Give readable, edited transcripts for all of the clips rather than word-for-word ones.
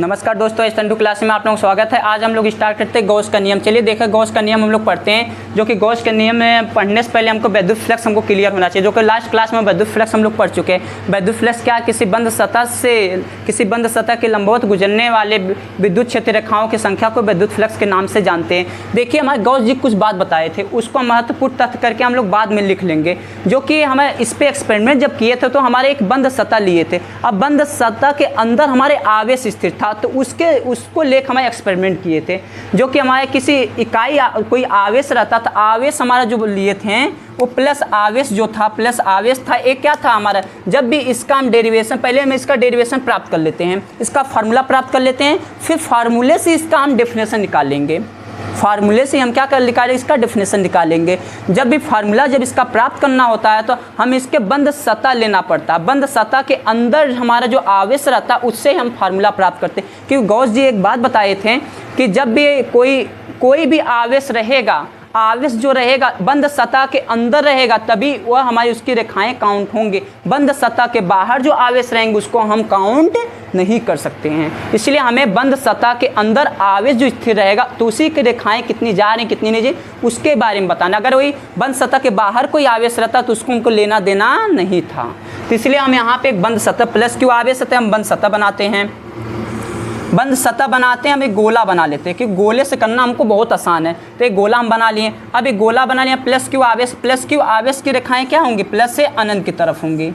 नमस्कार दोस्तों, इस तंडू क्लास में आप लोगों का स्वागत है। आज हम लोग स्टार्ट करते हैं गॉस का नियम। चलिए देखें, गॉस का नियम हम लोग पढ़ते हैं, जो कि गॉस के नियम में पढ़ने से पहले हमको विद्युत फ्लक्स हमको क्लियर होना चाहिए, जो कि लास्ट क्लास में विद्युत फ्लक्स हम लोग पढ़ चुके हैं। विद्युत फ्लक्स क्या, किसी बंद सतह के लंबवत गुजरने वाले विद्युत क्षेत्र रेखाओं की संख्या को विद्युत फ्लक्स के नाम से जानते हैं। देखिए, हमारे गॉस जी कुछ बात बताए थे, उसको महत्वपूर्ण तथ्य करके हम लोग बाद में लिख लेंगे। जो कि हमें इस पर एक्सपेरिमेंट जब किए थे तो हमारे एक बंद सतह लिए थे। अब बंद सतह के अंदर हमारे आवेश स्थिर था, तो उसको लेकर हमें एक्सपेरिमेंट किए थे, जो कि हमारे किसी इकाई कोई आवेश रहता था। आवेश हमारा जो लिए थे वो प्लस आवेश जो था, प्लस आवेश था। एक क्या था हमारा, जब भी इसका हम डेरिवेशन, पहले हम इसका डेरिवेशन प्राप्त कर लेते हैं, इसका फार्मूला प्राप्त कर लेते हैं, फिर फार्मूले से इसका हम डेफिनेशन निकालेंगे। फार्मूले से हम क्या कर निकालेंगे, इसका डेफिनेशन निकालेंगे। जब भी फार्मूला जब इसका प्राप्त करना होता है तो हम इसके बंद सतह लेना पड़ता है। बंद सतह के अंदर हमारा जो आवेश रहता है उससे हम फार्मूला प्राप्त करते हैं। क्योंकि गॉस जी एक बात बताए थे कि जब भी कोई भी आवेश रहेगा, आवेश जो रहेगा बंद सतह के अंदर रहेगा, तभी वह हमारी उसकी रेखाएं काउंट होंगे। बंद सतह के बाहर जो आवेश रहेंगे उसको हम काउंट नहीं कर सकते हैं। इसलिए हमें बंद सतह के अंदर आवेश जो स्थिर रहेगा तो उसी की रेखाएं कितनी जा रही कितनी नहीं जी, उसके बारे में बताना। अगर वही बंद सतह के बाहर कोई आवेश रहता तो उसको हमको लेना देना नहीं था। तो इसलिए हम यहाँ पे एक बंद सतह प्लस क्यू आवेश रहता है, हम बंद सतह बनाते हैं। बंद सतह बनाते हैं, हम एक गोला बना लेते हैं, क्योंकि गोले से करना हमको बहुत आसान है। तो एक गोला हम बना लिए। अब एक गोला बना लिया, प्लस क्यू आवेश की रेखाएं क्या होंगी, प्लस से अनंत की तरफ होंगी।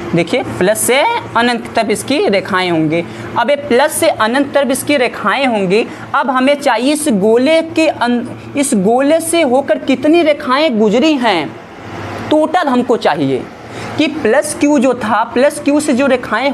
देखिए, प्लस से अनंत की तरफ इसकी रेखाएं होंगी। अब ये प्लस से अनंत तरफ इसकी रेखाएं होंगी। अब हमें चाहिए इस गोले से होकर कितनी रेखाएं गुजरी हैं, टोटल हमको चाहिए कि प्लस क्यू जो था, प्लस क्यू से जो रेखाएं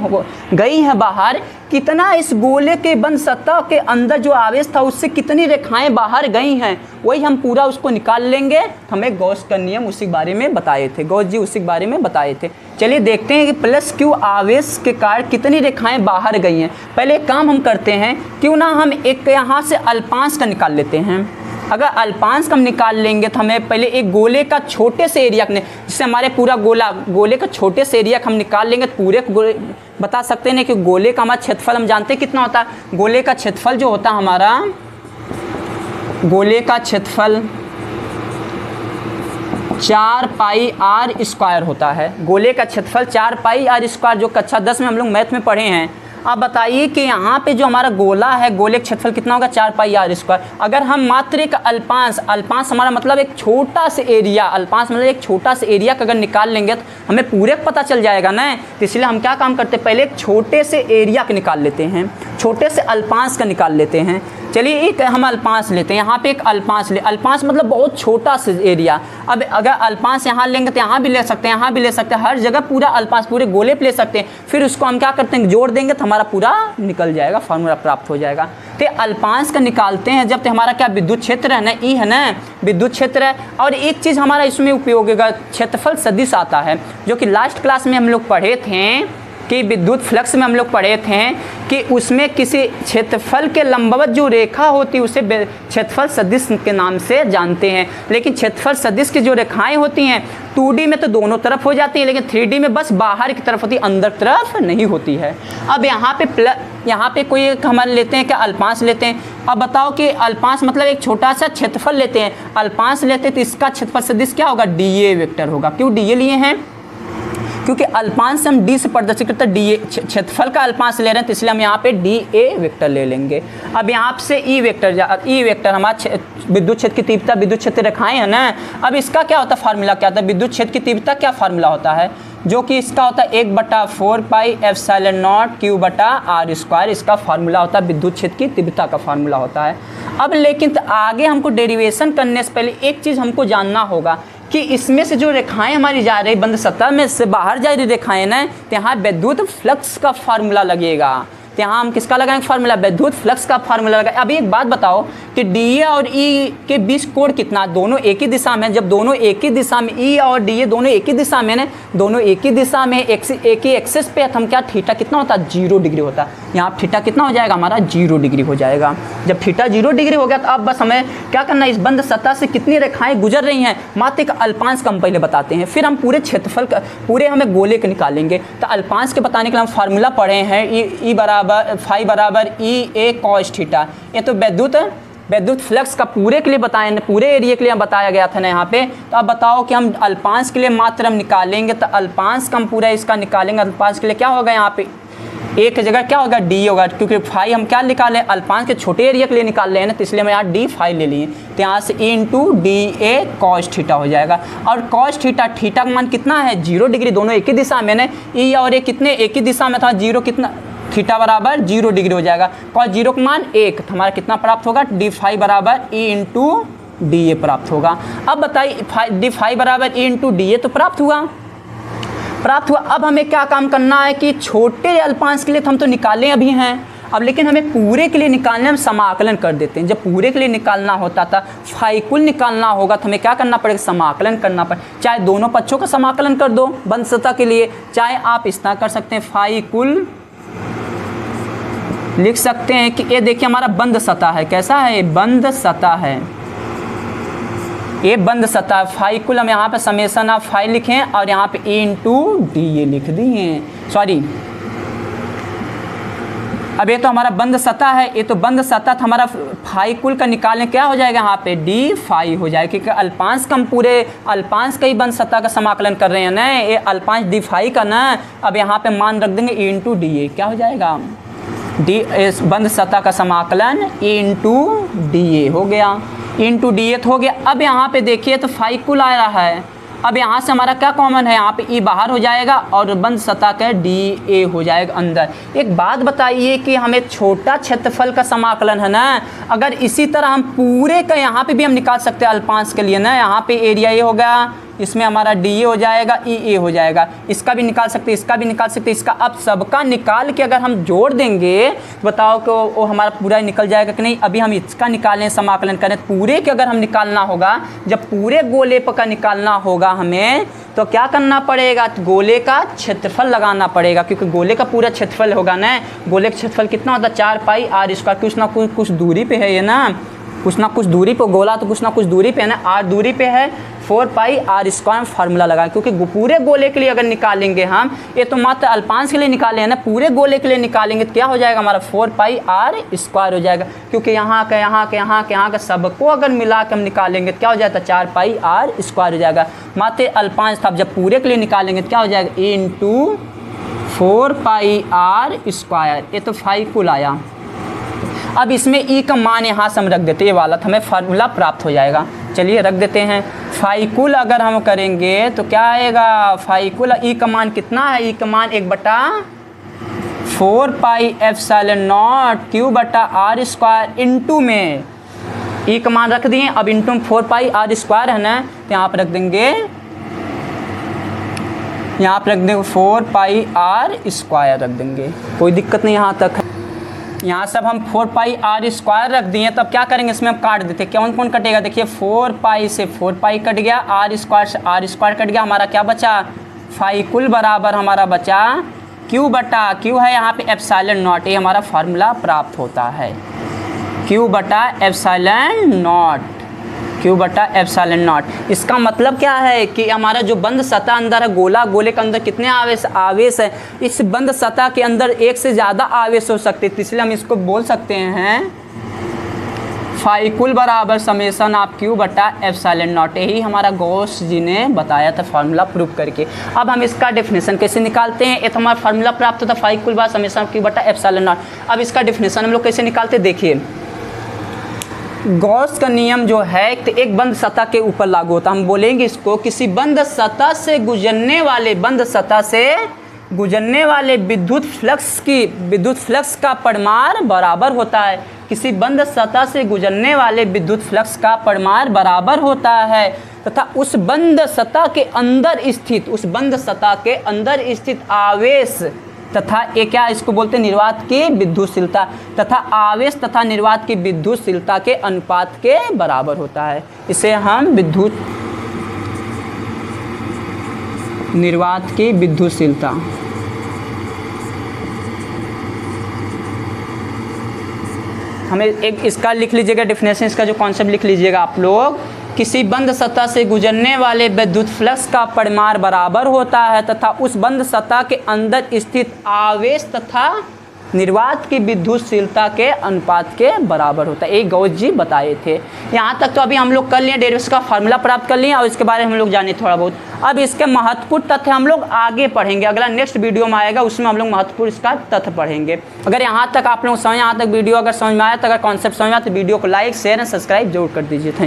गई हैं बाहर, कितना इस गोले के बंद सतह के अंदर जो आवेश था उससे कितनी रेखाएं बाहर गई हैं, वही हम पूरा उसको निकाल लेंगे। हमें गॉस का नियम उसी बारे में बताए थे, गॉस जी उसी बारे में बताए थे। चलिए देखते हैं कि प्लस क्यू आवेश के कारण कितनी रेखाएं बाहर गई हैं। पहले एक काम हम करते हैं, क्यों ना हम एक यहाँ से अल्पांश का निकाल लेते हैं। अगर अल्पांश का हम निकाल लेंगे तो हमें पहले एक गोले का छोटे से एरिया जिससे हमारे पूरा गोले का छोटे से एरिया हम निकाल लेंगे तो पूरे बता सकते हैं कि गोले का हमारा क्षेत्रफल हम जानते हैं कितना होता है। गोले का क्षेत्रफल जो होता है हमारा, गोले का क्षेत्रफल 4 पाई आर स्क्वायर होता है। गोले का क्षेत्रफल 4 पाई आर स्क्वायर, जो कक्षा 10 में हम लोग मैथ में पढ़े हैं। अब बताइए कि यहाँ पे जो हमारा गोला है, गोले का क्षेत्रफल कितना होगा, 4 पाई आर स्क्वायर। अगर हम मात्र एक अल्पांश हमारा मतलब एक छोटा सा एरिया, अल्पांश मतलब एक छोटा सा एरिया का अगर निकाल लेंगे तो हमें पूरे पता चल जाएगा ना। तो इसलिए हम क्या काम करते हैं, पहले एक छोटे से एरिया का निकाल लेते हैं, छोटे से अल्पांश का निकाल लेते हैं। चलिए एक हम अल्पांश लेते हैं, यहाँ पे एक अल्पांश अल्पांश मतलब बहुत छोटा सा एरिया। अब अगर अल्पांश यहाँ लेंगे तो यहाँ भी ले सकते हैं, यहाँ भी ले सकते हैं, हर जगह पूरा अल्पांश पूरे गोले पे ले सकते हैं। फिर उसको हम क्या करते हैं, जोड़ देंगे तो हमारा पूरा निकल जाएगा, फार्मूला प्राप्त हो जाएगा। तो अल्पांश का निकालते हैं जब, तो हमारा क्या विद्युत क्षेत्र है ना, ई है ना, विद्युत क्षेत्र है। और एक चीज़ हमारा इसमें उपयोग होगा, क्षेत्रफल सदिश आता है, जो कि लास्ट क्लास में हम लोग पढ़े थे कि विद्युत फ्लक्स में हम लोग पढ़े थे कि उसमें किसी क्षेत्रफल के लंबवत जो रेखा होती है उसे क्षेत्रफल सदिश के नाम से जानते हैं। लेकिन क्षेत्रफल सदिश की जो रेखाएं होती हैं 2D में तो दोनों तरफ हो जाती है, लेकिन 3D में बस बाहर की तरफ होती है, अंदर तरफ नहीं होती है। अब यहाँ पे कोई एक हम लेते हैं, क्या अल्पांश लेते हैं। अब बताओ कि अल्पांश मतलब एक छोटा सा क्षेत्रफल लेते हैं, अल्पांश लेते हैं तो इसका क्षेत्रफल सदिश क्या होगा, DA वेक्टर होगा। क्यों DA लिए हैं, क्योंकि अल्पांश से हम डी से प्रदर्शित करते हैं, डी क्षेत्रफल का अल्पांश ले रहे हैं तो इसलिए हम यहाँ पे DA वेक्टर ले लेंगे। अब यहाँ से ई वेक्टर हमारा विद्युत क्षेत्र की तीव्रता, विद्युत क्षेत्र रेखाएं है ना। अब इसका क्या होता है, फार्मूला क्या होता है, विद्युत क्षेत्र की तीव्रता क्या फार्मूला होता है, जो कि इसका होता है 1/4 पाई एप्सिलॉन नॉट Q बटा R स्क्वायर। इसका फार्मूला होता है विद्युत क्षेत्र की तीव्रता का फार्मूला होता है। अब लेकिन तो आगे हमको डेरिवेशन करने से पहले एक चीज़ हमको जानना होगा कि इसमें से जो रेखाएं हमारी जा रही बंद सतह में से बाहर जा रही रेखाएं ना, तो यहाँ विद्युत फ्लक्स का फार्मूला लगेगा। तो यहाँ हम किसका लगाएंगे फार्मूला, विद्युत फ्लक्स का फार्मूला लगाए। अभी एक बात बताओ कि DA और E के बीच कोण कितना, दोनों एक ही दिशा में। जब दोनों एक ही दिशा में, E और DA दोनों एक ही दिशा में ना, दोनों एक ही दिशा में एक ही एक्सिस पे, हम क्या थीटा कितना होता है, 0 डिग्री होता है। यहाँ थीटा कितना हो जाएगा हमारा, 0 डिग्री हो जाएगा। जब थीटा 0 डिग्री हो गया तो अब बस हमें क्या करना है, इस बंद सतह से कितनी रेखाएं गुजर रही हैं, मात्र एक अल्पांश का हम पहले बताते हैं, फिर हम पूरे क्षेत्रफल का, पूरे हमें गोले के निकालेंगे। तो अल्पांश के बताने के लिए हम फार्मूला पढ़े हैं, ई बराबर बराबर ई ए कॉस थीटा। ये तो विद्युत फ्लक्स का पूरे के लिए बताया, पूरे एरिया के लिए बताया गया था ना यहाँ पे। तो अब बताओ कि हम अल्पांश के लिए मात्र हम निकालेंगे, तो अल्पांश का हम पूरा इसका निकालेंगे। अल्पांश के लिए क्या होगा यहाँ पे, एक जगह क्या होगा डी होगा, क्योंकि फाई हम क्या निकाले, अल्पांश के छोटे एरिया के लिए निकाल रहे हैं ना, तो इसलिए हम यहाँ डी फाई ले लिए। तो यहाँ से E into D A cos theta हो जाएगा। और कॉस थीटा का मान कितना है, 0 डिग्री, दोनों एक ही दिशा में ना, ई और ए कितने एक ही दिशा में था, 0 कितना, थीटा बराबर 0 डिग्री हो जाएगा। कॉस 0 का मान 1, तो हमारा कितना प्राप्त होगा, डी फाई बराबर ई इंटू डी ए प्राप्त होगा। अब बताइए डी फाई बराबर ई इंटू डी ए तो प्राप्त हुआ। अब हमें क्या काम करना है कि छोटे अल्पांश के लिए तो हम तो निकाले अभी हैं, अब लेकिन हमें पूरे के लिए निकालने हम समाकलन कर देते हैं। जब पूरे के लिए निकालना होता था, फाई कुल निकालना होगा, तो हमें क्या करना पड़ेगा, समाकलन करना पड़ेगा। चाहे दोनों पक्षों का समाकलन कर दो बंद सतह के लिए, चाहे आप इस तरह कर सकते हैं, फाई कुल लिख सकते हैं कि ये देखिए हमारा बंद सतह है, कैसा है, बंद सतह है, ये बंद सतह। फाई कुल हम यहाँ पे समेसन ऑफ फाई लिखें और यहाँ पे ए इंटू डी ये लिख दिए, सॉरी अब ये तो हमारा बंद सतह है, ये तो बंद सतह था हमारा। फाई कुल का निकालने क्या हो जाएगा, यहाँ पे डी फाई हो जाएगा, क्योंकि अल्पांश का हम पूरे अल्पांश का ही बंद सतह का समाकलन कर रहे हैं ना, ये अल्पांश डी फाई का ना। अब यहाँ पे मान रख देंगे ए इंटू डी ए, क्या हो जाएगा, डी इस बंद सतह का समाकलन ए इंटू डी ए हो गया, इंटू डी ए हो गया। अब यहाँ पे देखिए तो फाई कुल आ रहा है, अब यहाँ से हमारा क्या कॉमन है, यहाँ पे ई बाहर हो जाएगा और बंद सतह का डी ए हो जाएगा अंदर। एक बात बताइए कि हमें छोटा क्षेत्रफल का समाकलन है ना, अगर इसी तरह हम पूरे का यहाँ पे भी हम निकाल सकते हैं अल्पांश के लिए ना, यहाँ पे एरिया ए हो गया, इसमें हमारा डी ए हो जाएगा, ई ए हो जाएगा, इसका भी निकाल सकते हैं, इसका भी निकाल सकते हैं, इसका अब सबका निकाल के अगर हम जोड़ देंगे तो बताओ कि वो हमारा पूरा निकल जाएगा कि नहीं। अभी हम इसका निकालें, समाकलन करें, पूरे के अगर हम निकालना होगा, जब पूरे गोले का निकालना होगा हमें, तो क्या करना पड़ेगा, तो गोले का क्षेत्रफल लगाना पड़ेगा, क्योंकि गोले का पूरा क्षेत्रफल होगा ना, गोले का क्षेत्रफल कितना होता है, 4 पाई आर स्क्वायर, कुछ ना कुछ दूरी पे है ये ना, कुछ ना कुछ दूरी पे, गोला तो कुछ ना कुछ दूरी पे है ना, आर दूरी पे है, 4 पाई आर स्क्वायर फार्मूला लगा, क्योंकि पूरे गोले के लिए अगर निकालेंगे हम, ये तो मात्र अल्पांश के लिए निकाले हैं ना, पूरे गोले के लिए निकालेंगे तो क्या हो जाएगा हमारा 4 पाई आर स्क्वायर हो जाएगा, क्योंकि यहाँ का सबको अगर मिला के हम निकालेंगे तो क्या हो जाता है 4 पाई आर स्क्वायर हो जाएगा। मात्र अल्पांश था, जब पूरे के लिए निकालेंगे तो क्या हो जाएगा ए इंटू 4 पाई आर स्क्वायर, ये तो फाई कुल आया। अब इसमें ई का मान यहाँ से हम रख देते हैं, ये वाला तो हमें फार्मूला प्राप्त हो जाएगा। चलिए रख देते हैं, फाई कुल अगर हम करेंगे तो क्या आएगा, फाई कुल ई का मान कितना है, ई का मान 1/4 पाई एप्सिलॉन नॉट क्यू बटा आर स्क्वायर इंटू में ई का मान रख दिए। अब इंटू 4 पाई आर स्क्वायर है ना, तो यहाँ पर रख देंगे, यहाँ पर रख देंगे 4 पाई आर स्क्वायर रख देंगे, कोई दिक्कत नहीं यहाँ तक। यहाँ सब हम 4 पाई आर स्क्वायर रख दिए, तब क्या करेंगे, इसमें हम काट देते, कौन कौन कटेगा, देखिए 4 पाई से 4 पाई कट गया, आर स्क्वायर से आर स्क्वायर कट गया, हमारा क्या बचा, फाई कुल बराबर हमारा बचा क्यू बटा, क्यू है यहाँ पे एप्सिलॉन नॉट, ये हमारा फार्मूला प्राप्त होता है, क्यू बटा एप्सिलॉन नॉट, क्यू बटा एप्सिलॉन नॉट। इसका मतलब क्या है कि हमारा जो बंद सतह अंदर है, गोले के अंदर कितने आवेश है, इस बंद सतह के अंदर एक से ज़्यादा आवेश हो सकते हैं, इसलिए हम इसको बोल सकते हैं फाई कुल बराबर समेसन ऑफ क्यू बटा एप्सिलॉन नॉट। यही हमारा गॉस जी ने बताया था फार्मूला प्रूव करके। अब हम इसका डेफिनेशन कैसे निकालते हैं, ये तो हमारा फार्मूला प्राप्त होता है फाई कुल बराबर समेसन ऑफ क्यू बटा एप्सिलॉन नॉट। अब इसका डेफिनेशन हम लोग कैसे निकालते हैं, देखिए गॉस का नियम जो है तो एक बंद सतह के ऊपर लागू होता है, हम बोलेंगे इसको किसी बंद सतह से गुजरने वाले विद्युत फ्लक्स का परिमाण बराबर होता है, किसी बंद सतह से गुजरने वाले विद्युत फ्लक्स का परिमाण बराबर होता है तथा उस बंद सतह के अंदर स्थित आवेश तथा ये क्या इसको बोलते हैं, निर्वात की विद्युतशीलता तथा आवेश तथा निर्वात की विद्युतशीलता के अनुपात के बराबर होता है। इसे हम निर्वात की विद्युतशीलता, हमें एक इसका लिख लीजिएगा डेफिनेशन, इसका जो कॉन्सेप्ट लिख लीजिएगा आप लोग, किसी बंद सतह से गुजरने वाले विद्युत फ्लक्स का परिमाण बराबर होता है तथा उस बंद सतह के अंदर स्थित आवेश तथा निर्वात की विद्युतशीलता के अनुपात के बराबर होता है। ये गॉस जी बताए थे। यहाँ तक तो अभी हम लोग कर लिए, डेरिवेशन का फार्मूला प्राप्त कर लिए और इसके बारे में हम लोग जाने थोड़ा बहुत। अब इसके महत्वपूर्ण तथ्य हम लोग आगे पढ़ेंगे, अगला नेक्स्ट वीडियो में आएगा, उसमें हम लोग महत्वपूर्ण इसका तथ्य पढ़ेंगे। अगर यहाँ तक आप लोग समझ, यहाँ तक वीडियो अगर समझ में आया, तो अगर कॉन्सेप्ट समझ में आया तो वीडियो को लाइक शेयर एंड सब्सक्राइब जरूर कर दीजिए। थैंक